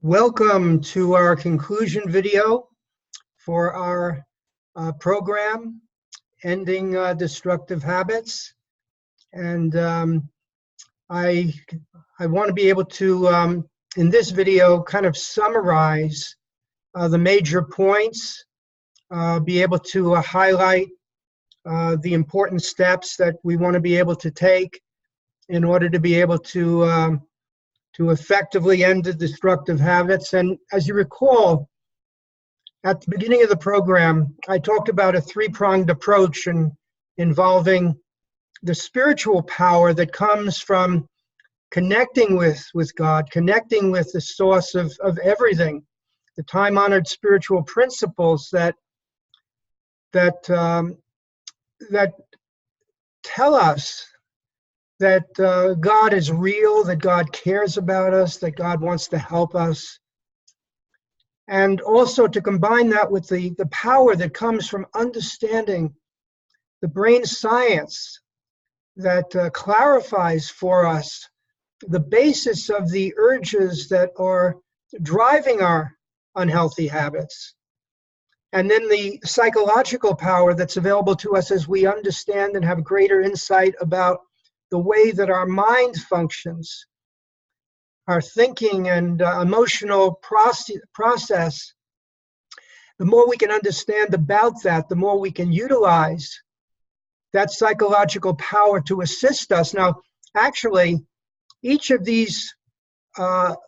Welcome to our conclusion video for our program, Ending Destructive Habits. And I want to be able to, in this video, kind of summarize the major points, be able to highlight the important steps that we want to be able to take in order to be able to effectively end the destructive habits. And as you recall, at the beginning of the program, I talked about a three-pronged approach involving the spiritual power that comes from connecting with God, connecting with the source of everything, the time-honored spiritual principles that tell us that God is real, that God cares about us, that God wants to help us. And also to combine that with the power that comes from understanding the brain science that clarifies for us the basis of the urges that are driving our unhealthy habits. And then the psychological power that's available to us as we understand and have greater insight about the way that our mind functions, our thinking and emotional process. The more we can understand about that, the more we can utilize that psychological power to assist us. Now, actually, each of these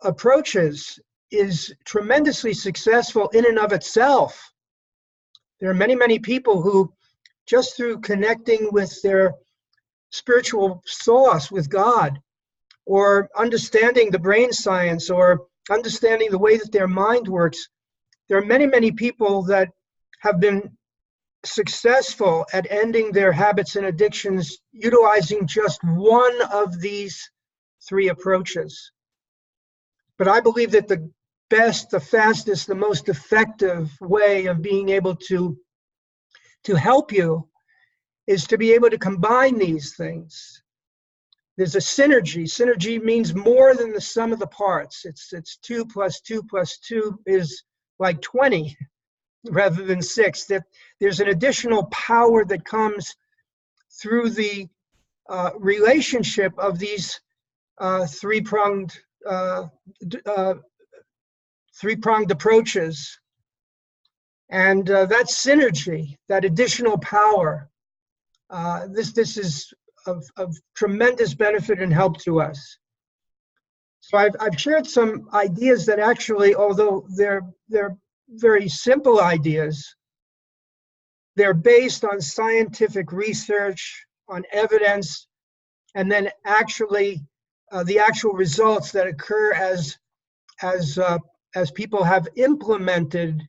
approaches is tremendously successful in and of itself. There are many, many people who, just through connecting with their spiritual source, with God, or understanding the brain science, or understanding the way that their mind works, there are many, many people that have been successful at ending their habits and addictions utilizing just one of these three approaches. But I believe that the best, the fastest, the most effective way of being able to help you is to be able to combine these things. There's a synergy. Synergy means more than the sum of the parts. It's 2 plus 2 plus 2 is like 20 rather than 6. That there's an additional power that comes through the relationship of these three-pronged approaches. And that synergy, that additional power, this is of tremendous benefit and help to us. So I've shared some ideas that actually, although they're very simple ideas, they're based on scientific research, on evidence, and then actually the actual results that occur as people have implemented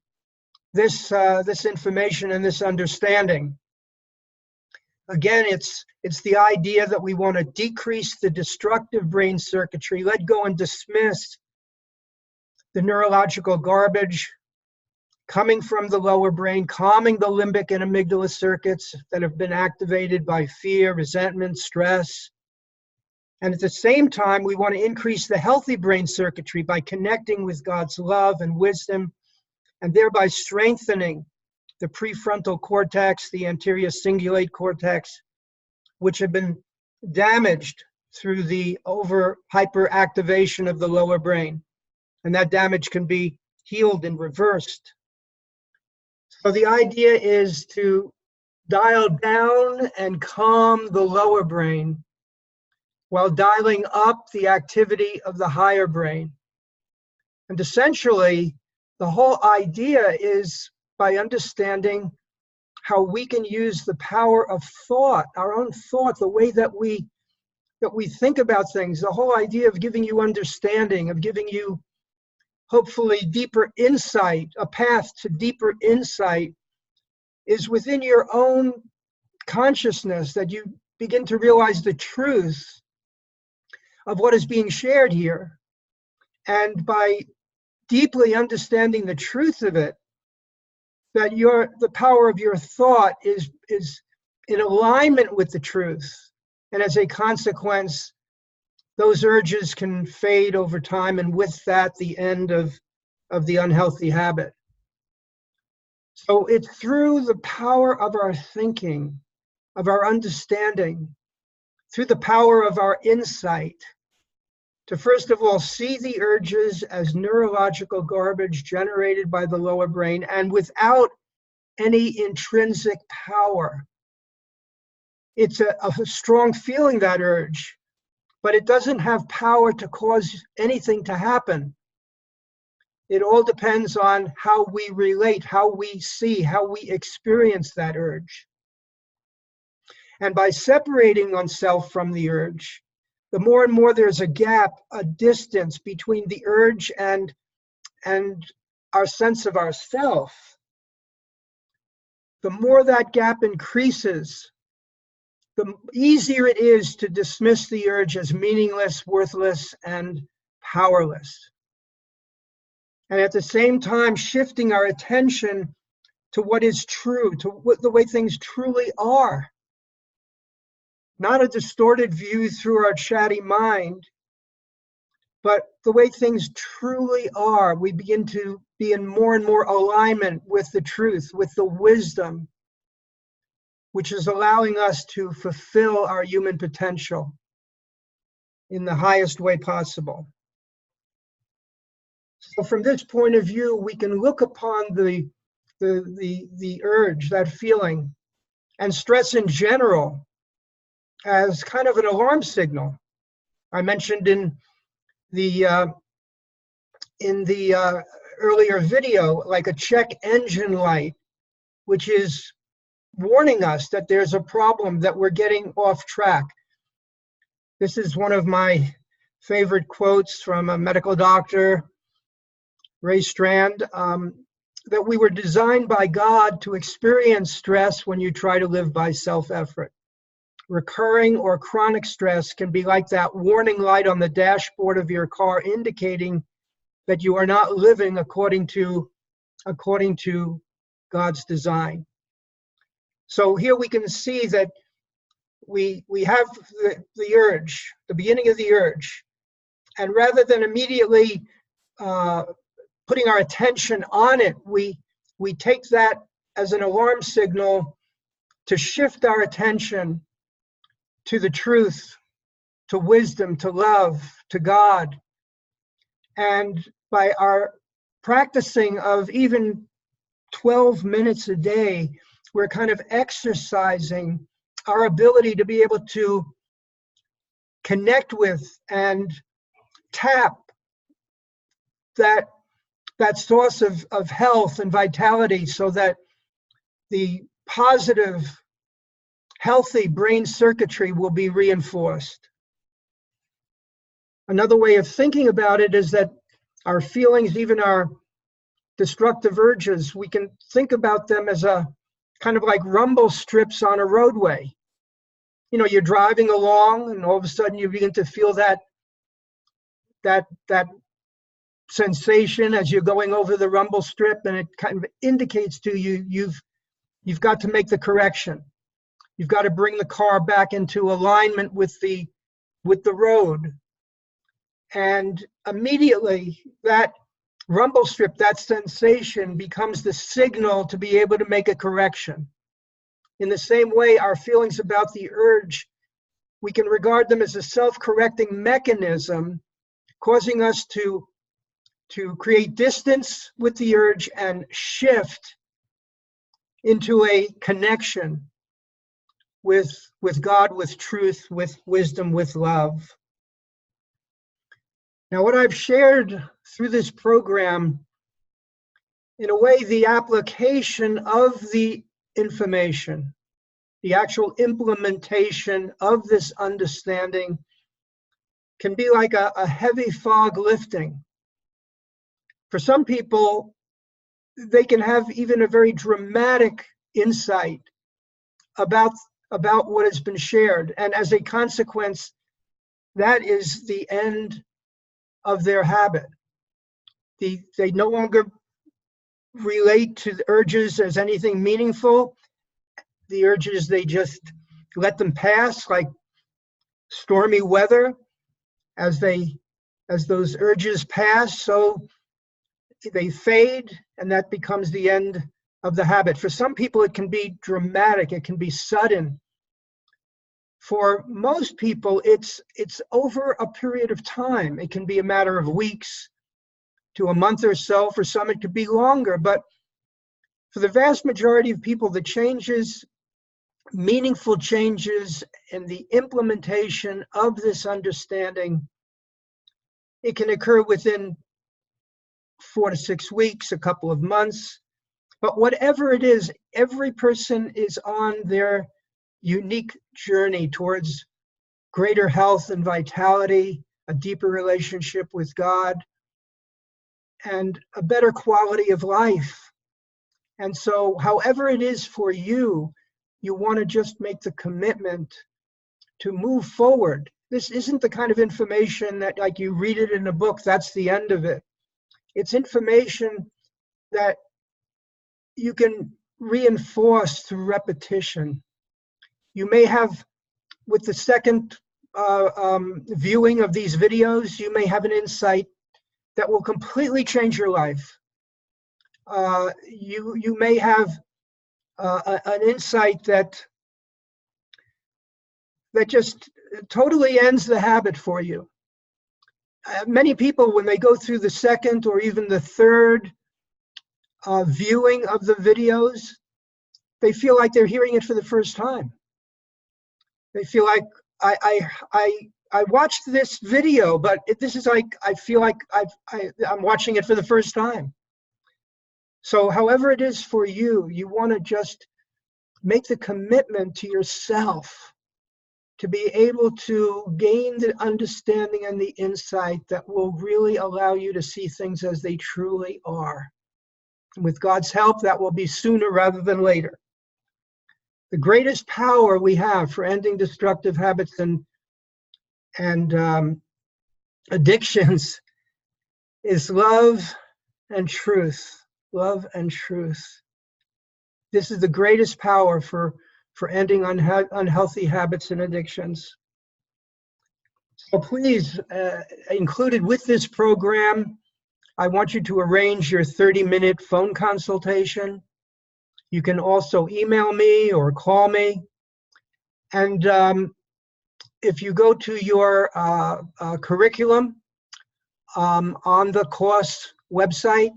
this information and this understanding. Again, it's the idea that we want to decrease the destructive brain circuitry, let go and dismiss the neurological garbage coming from the lower brain, calming the limbic and amygdala circuits that have been activated by fear, resentment, stress. And at the same time, we want to increase the healthy brain circuitry by connecting with God's love and wisdom, and thereby strengthening the prefrontal cortex, the anterior cingulate cortex, which have been damaged through the hyperactivation of the lower brain. And that damage can be healed and reversed. So the idea is to dial down and calm the lower brain while dialing up the activity of the higher brain. And essentially, the whole idea is by understanding how we can use the power of thought, our own thought, the way that we think about things, the whole idea of giving you understanding, of giving you hopefully deeper insight, a path to deeper insight, is within your own consciousness, that you begin to realize the truth of what is being shared here. And by deeply understanding the truth of it, that the power of your thought is in alignment with the truth. And as a consequence, those urges can fade over time, and with that, the end of the unhealthy habit. So it's through the power of our thinking, of our understanding, through the power of our insight, to first of all see the urges as neurological garbage generated by the lower brain and without any intrinsic power. It's a strong feeling, that urge, but it doesn't have power to cause anything to happen. It all depends on how we relate, how we see, how we experience that urge. And by separating oneself from the urge, the more and more there's a gap, a distance between the urge and our sense of ourself, the more that gap increases, the easier it is to dismiss the urge as meaningless, worthless, and powerless. And at the same time, shifting our attention to what is true, to what the way things truly are. Not a distorted view through our chatty mind, but the way things truly are. We begin to be in more and more alignment with the truth, with the wisdom, which is allowing us to fulfill our human potential in the highest way possible. So from this point of view, we can look upon the urge, that feeling, and stress in general as kind of an alarm signal. I mentioned in the earlier video, like a check engine light, which is warning us that there's a problem, that we're getting off track. This is one of my favorite quotes from a medical doctor, Ray Strand, that we were designed by God to experience stress when you try to live by self-effort. Recurring or chronic stress can be like that warning light on the dashboard of your car, indicating that you are not living according to God's design. So here we can see that we have the urge, the beginning of the urge, and rather than immediately putting our attention on it, we take that as an alarm signal to shift our attention to the truth, to wisdom, to love, to God. And by our practicing of even 12 minutes a day, we're kind of exercising our ability to be able to connect with and tap that source of health and vitality, so that the positive, healthy brain circuitry will be reinforced. Another way of thinking about it is that our feelings, even our destructive urges, we can think about them as a kind of like rumble strips on a roadway. You know, you're driving along and all of a sudden you begin to feel that sensation as you're going over the rumble strip, and it kind of indicates to you you've got to make the correction. You've got to bring the car back into alignment with the road. And immediately that rumble strip, that sensation, becomes the signal to be able to make a correction. In the same way, our feelings about the urge, we can regard them as a self-correcting mechanism, causing us to create distance with the urge and shift into a connection with God, with truth, with wisdom, with love. Now, what I've shared through this program, in a way, the application of the information, the actual implementation of this understanding, can be like a heavy fog lifting. For some people, they can have even a very dramatic insight about what has been shared. And as a consequence, that is the end of their habit. They no longer relate to the urges as anything meaningful. The urges, they just let them pass like stormy weather, As those urges pass, so they fade, and that becomes the end of the habit. For some people, it can be dramatic. It can be sudden. For most people, it's over a period of time. It can be a matter of weeks to a month or so. For some, it could be longer. But for the vast majority of people, the changes, meaningful changes in the implementation of this understanding, it can occur within 4 to 6 weeks, a couple of months. But whatever it is, every person is on their unique journey towards greater health and vitality, a deeper relationship with God, and a better quality of life. And so however it is for you, you want to just make the commitment to move forward. This isn't the kind of information that, like, you read it in a book, that's the end of it. It's information that you can reinforce through repetition. You may have, with the second viewing of these videos, you may have an insight that will completely change your life. You may have an insight that just totally ends the habit for you. Many people, when they go through the second or even the third viewing of the videos, they feel like they're hearing it for the first time. They feel like, I watched this video, but this is like, I feel like I'm watching it for the first time. So however it is for you, you want to just make the commitment to yourself to be able to gain the understanding and the insight that will really allow you to see things as they truly are. And with God's help, that will be sooner rather than later. The greatest power we have for ending destructive habits and addictions is love and truth. Love and truth. This is the greatest power for ending unhealthy habits and addictions. So please, included with this program, I want you to arrange your 30-minute phone consultation. You can also email me or call me. And if you go to your curriculum on the course website,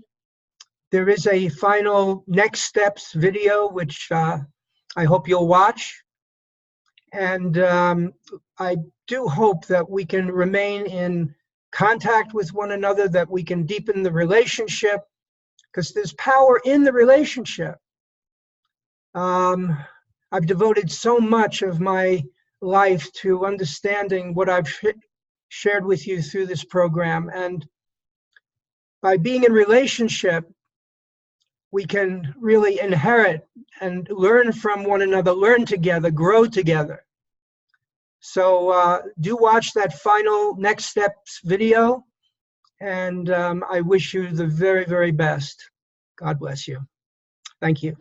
there is a final next steps video, which I hope you'll watch. And I do hope that we can remain in contact with one another, that we can deepen the relationship, because there's power in the relationship. I've devoted so much of my life to understanding what I've shared with you through this program. And by being in relationship, we can really inherit and learn from one another, learn together, grow together. So do watch that final next steps video. And I wish you the very, very best. God bless you. Thank you.